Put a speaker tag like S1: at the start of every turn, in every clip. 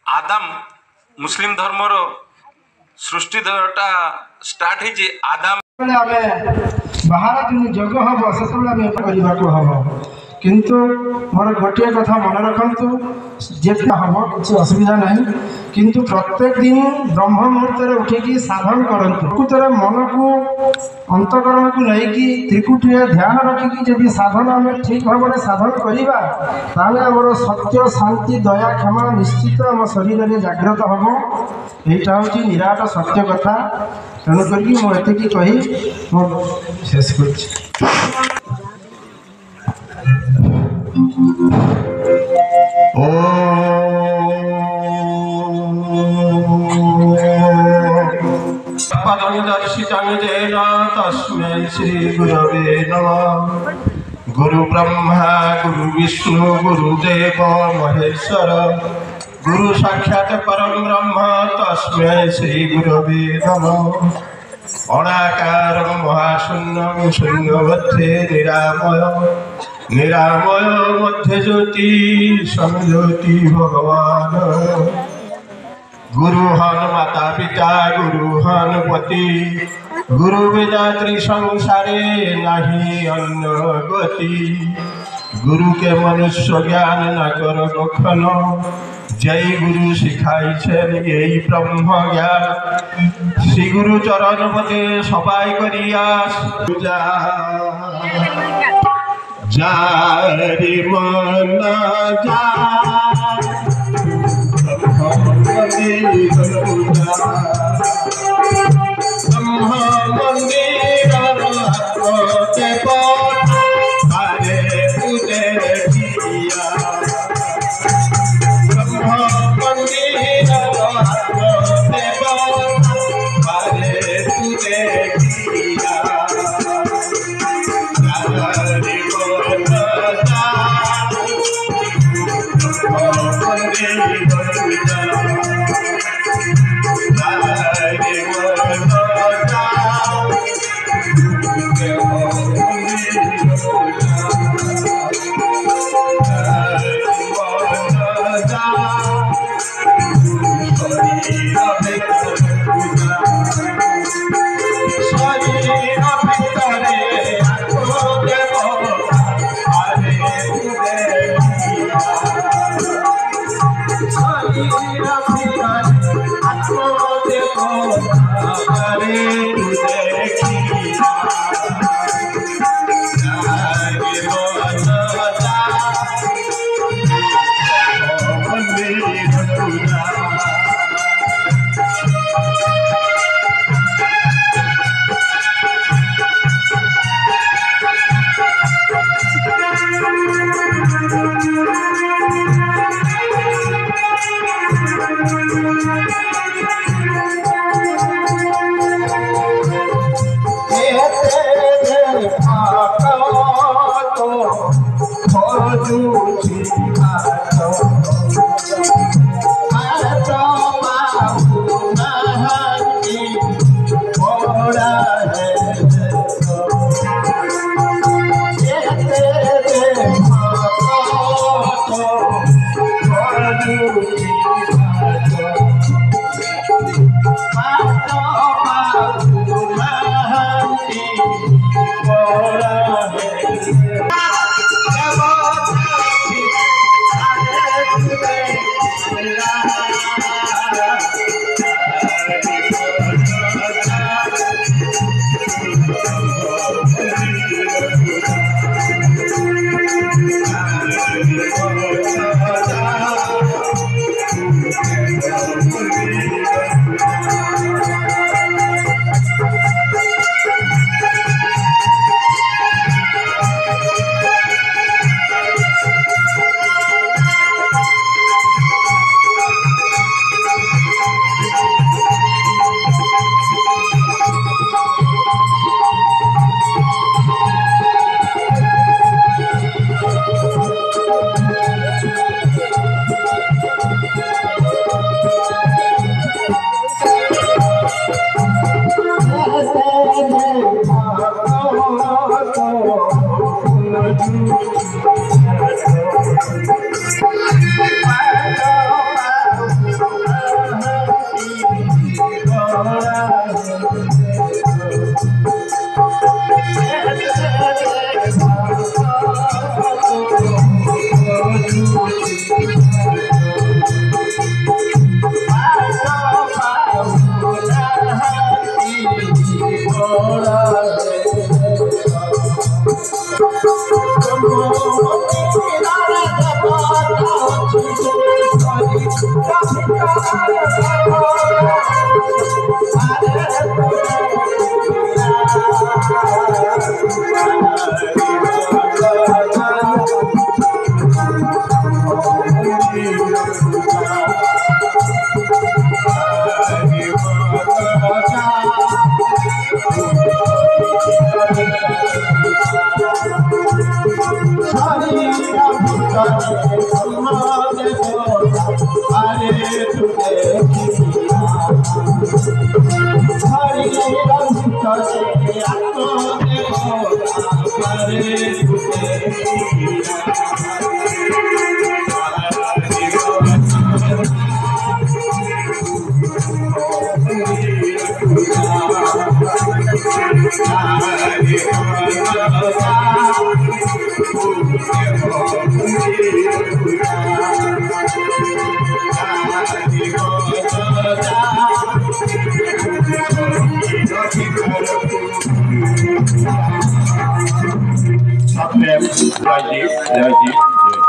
S1: आदम मुस्लिम धर्मर सृष्टिटा start होइछि आदम
S2: आमे बाहर दिन जग हम से हम किंतु मोर गोटे कथा मन रखु जिते हम किसी असुविधा नहीं किंतु प्रत्येक दिन ब्रह्म मुहूर्त उठिकी साधन करूँ प्रकृतर मन को अंतकरण को लेकिन त्रिकुटी ध्यान रखिकी जब साधन आम ठीक भाव में साधन करवा आमर सत्य शांति दया क्षमा निश्चित आम शरीर में जागृत हम यहाँ हूँ निराट सत्य कथा तेणुक मुझे कही शेष कर
S3: दर्शितं येन तस्मै श्री गुरवे नमः। गुरु ब्रह्मा गुरु विष्णु गुरुदेव महेश्वर गुरु साक्षात् परम ब्रह्म तस्मै श्री गुरवे नमः। अनाकारं महाशून्यं शून्यमध्ये निरामय निरामय मध्ये ज्योति संज्योति भगवान। गुरु हन माता पिता गुरु हन पति गुरु वेदात्री संसारे नहीं अन्न गति। गुरु के मनुष्य ज्ञान न कर कखन जय गुरु शिखाई यही ब्रह्म ज्ञान। श्री गुरु चरण पदे सबाई करिया जारी मन जा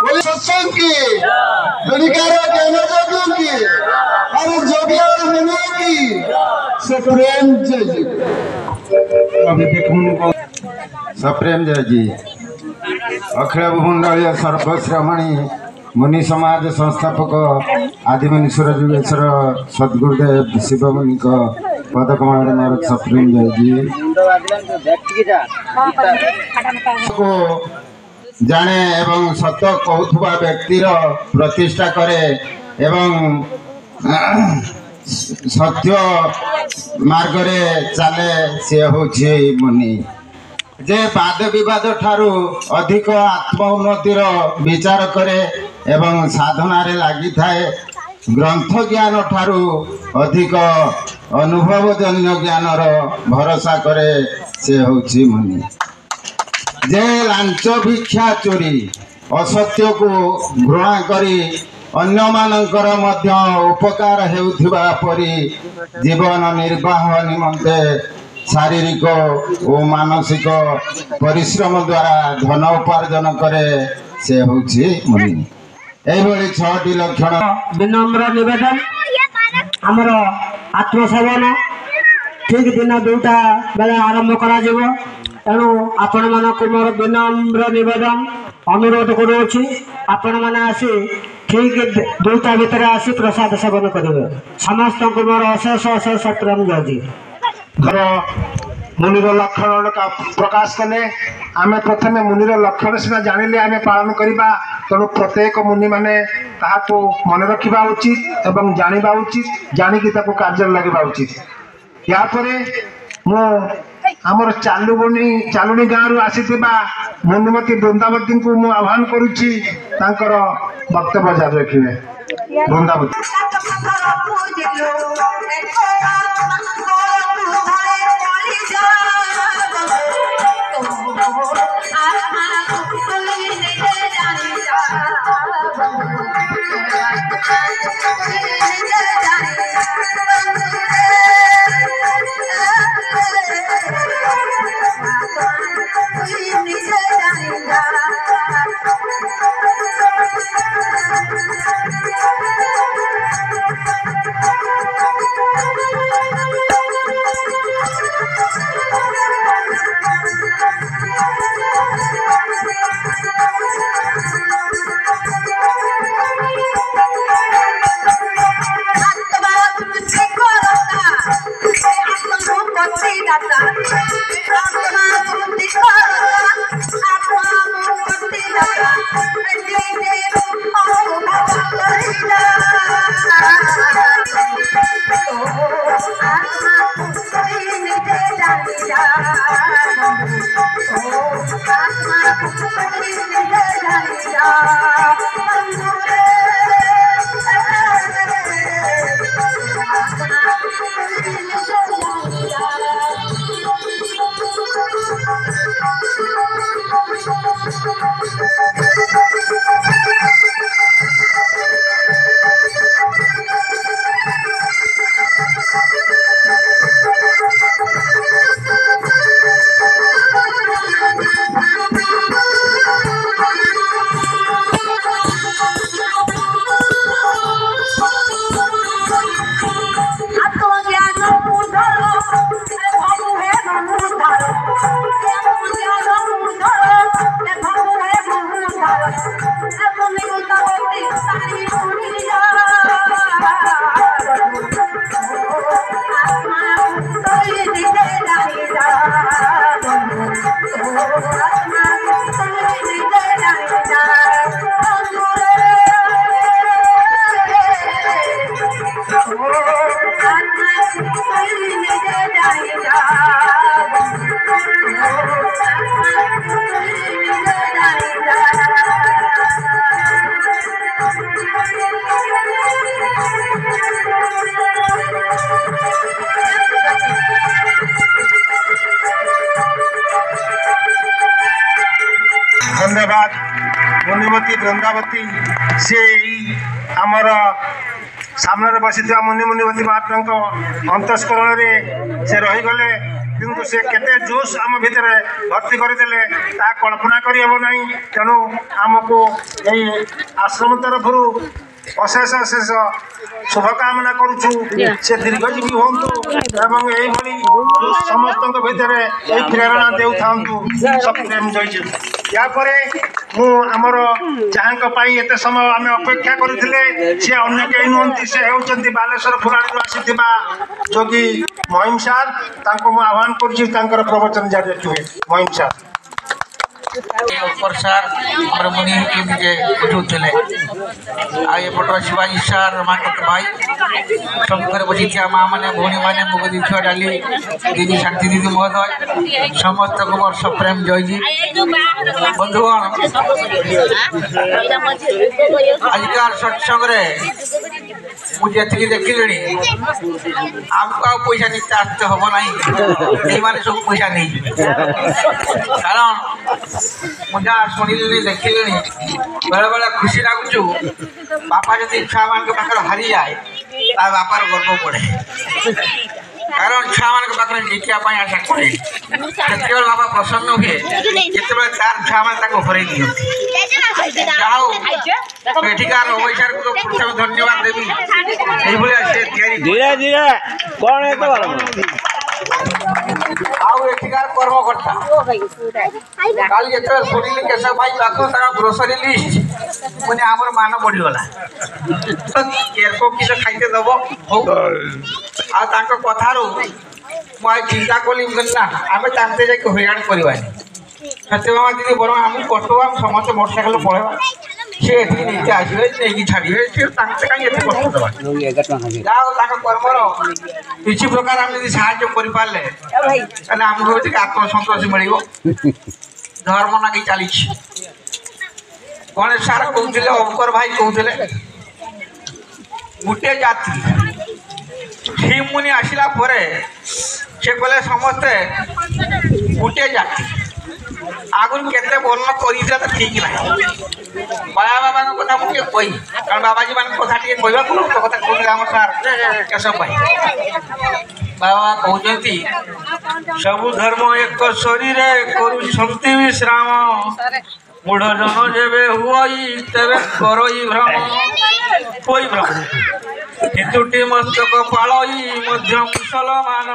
S3: बोले सत्संग की गणिकारा ज्ञान जोगियों की अरे जोगिया होने की सप्रेम जय जी। अभी देखूं सप्रेम जय जी अखिल भूमंडलीय सर्वश्रमणी मुनि समाज संस्थापक आदिमुनीश्वर जुगेश्वर सद्गुरुदेव शिवमुनि पदकमल मोर सप्रेम जय जी को जाने एवं सत कहूथुबा व्यक्तिर प्रतिष्ठा करे एवं सत्य मार्ग रे चले से होछि मुनि जे वाद विवाद ठारू अधिक आत्म उन्नतिर विचार करे एवं साधना रे लागि थाए ग्रंथ ज्ञान ठारू अधिक अनुभवजन्य ज्ञान भरोसा करे से होछि मुनि जे लांच भिक्षा चोरी असत्य को घृणा करी अन्य मानकर मध्य उपकार हेउथिबा परी जीवन निर्वाह निमंते शारीरिक और मानसिक परिश्रम द्वारा धन उपार्जन करे से होछि मुनि एभली 6टी लक्षण
S2: विनम्र निवेदन आमर आत्मसेवन ठीक दिन 2टा बेले आरंभ करा जेबो तेणु आपण मानक मोर विनम्र निवेदन अनुरोध करुछि आपण माने आसी ठीक 2टा भितर आसी प्रसाद सेवन करेंगे समस्त को मोर अशेष अशेष सप्रेम जय
S3: मुनिर लक्षण का प्रकाश कले आम प्रथम मुनिर लक्षण सीना जानिले आम पालन करवा तेणु प्रत्येक मुनि माने ताहाको मन रखा उचित एवं जानिबा उचित जानिकी ताको कार्य लगे उचित यापरे मु आमर चालुनी गाँव रु आसीथिबा मुनिमती वृंदावती को मु आह्वान करुछि तांकर वक्तव्य जारी रखिबे वृंदावती ବୃନ୍ଦାବତୀ ସେ ଆମର ସାମ୍ନାରେ ବସିଥିବା ମୁନିମୁନିବତୀ ମହାତ୍ମାଙ୍କ ଅନ୍ତଃସ୍କରଣରେ ସେ ରହିଗଲେ। କିନ୍ତୁ ସେ କେତେ ଜୋସ୍ ଆମ ଭିତରେ ଭର୍ତ୍ତି କରିଦେଲେ ତାହା କଳ୍ପନା କରିହେବ ନାହିଁ। ତେଣୁ ଆମକୁ ଏଇ ଆଶ୍ରମ ତରଫରୁ ଅଶେଷ ଅଶେଷ শুভকামনা করুছু সে দীর্ঘজীবী হন্তু এবং এইভাবে সমস্ত ভিতরে এই প্রেরণা দেউথান্তু সব প্রেম জয়ী। ইয়াপরে মু আমার যাহাঙ্ক পাই এতে সময় আমি অপেক্ষা করিলে সে অন্য কেই নুহতি, সে হেউচন্তি বালেশ্বর ফুলাড়ু আসিথিবা যোগী মহিম সার। তাଙ୍କୁ ମୁଁ ଆହ୍ୱାନ କରୁଛି ତାଙ୍କର ପ୍ରବଚନ ଜାରି ରଖିବେ। ମହିମ ସାର୍
S4: ऊपर सार हमर मुनि के जे उठुले आ एपट शिवाजी सार रमाकांत भाई शंकर बचिया माँ माने भौणी माने मुगदी छुआ डाली दीदी शांति दीदी महोदय समस्त को मोर सप्रेम जयजी। बंधुगण आजकल सत्संग रे मुझे देखिले आमको आ पैसा निते आसते हम ना ये सब पैसा नहीं कारण मुझे शुणिले देखिले बेले बेले खुशी लगुच बापा जब छुआ मान पाखे हारी जाए बापार गर्व पड़े कारण छुआ मान पाखे जितियापाई आशा करे से बापा प्रसन्न हुए जिते तार छुआ मैंने हरई दिखती। एठिकार ओडिशा को प्रथम धन्यवाद देवी धीरे धीरे कौन एठिकार कर्मकर्ता काल जो शुणिली केशव भाई पाख ग्रोसरी लिस्ट मैंने आमर मान बढ़ीगला केरको किस खाइते दब हो कथारू मुझे चिंता कली ना आम चाहते जाकि हईराण करवा सत्यभामा दीदी बर आम कष्ट आम समस्त मोटरसाइकेल पलैबा से नहीं आसवे नहीं छाड़े कहीं कष्ट देवा कर्मर किसी प्रकार आम यदि साहय करें आमको आत्मसंतोष मिल धर्म नागी चली गणेश सार कहते अंकर भाई कहते गोटे जाति भीम मुनि आसला से कहले समस्ते गोटे जाति आगुन केते वर्ण कर ठीक ना बाबा बाबा कथा मुझे कही कारण बाबाजी मान कथा टे कह कथा कहते आम सार केशव भाई बाबा कहते सबु धर्म एक शरीर करुछंती विश्राम मूढ़ जन जेबे हुई तेबे करई भ्रम कोई भ्रम हिंदुटी मस्तक पालई मध्य मुसलमान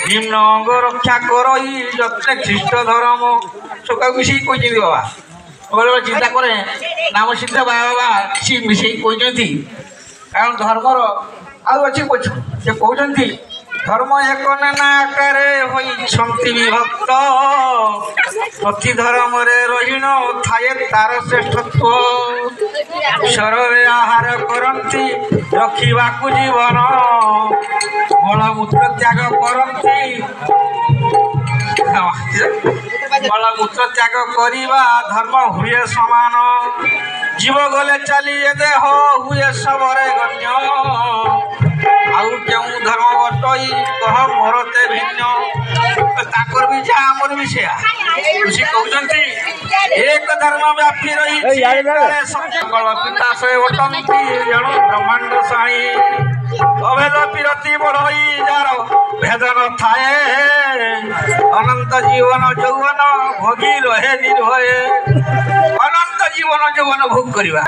S4: निम्न अंग रक्षा करई जत्ने ख्रीष्ट धर्म सब मिसे कहते बाबा बेले चिंता करे नाम सिद्ध बाबा किसी मिसे कहते कारण धर्मर आउ अच्छी पछ से कहते धर्म एक नाकारे होती विभक्त प्रति धर्म रहीन थाए तार श्रेष्ठत्व शରରେ आहार करती रखा जीवन मलमूत्र त्याग करती मलमूत्र त्याग करवा धर्म हुए समान जीव गले चली देह हुए सबरे गण्य आउ क्यों धर्म बटई कह मरते भिन्न ताकर भी जा आमर भी से कहते एक धर्म व्यापी रही पिता से ओटंती जन ब्रह्मांड साई अभेद पिरती बढ़ई जार भेद न थाए अनंत जीवन यौवन भोगी रहे निर्भये अनंत जीवन यौवन भोग करवा।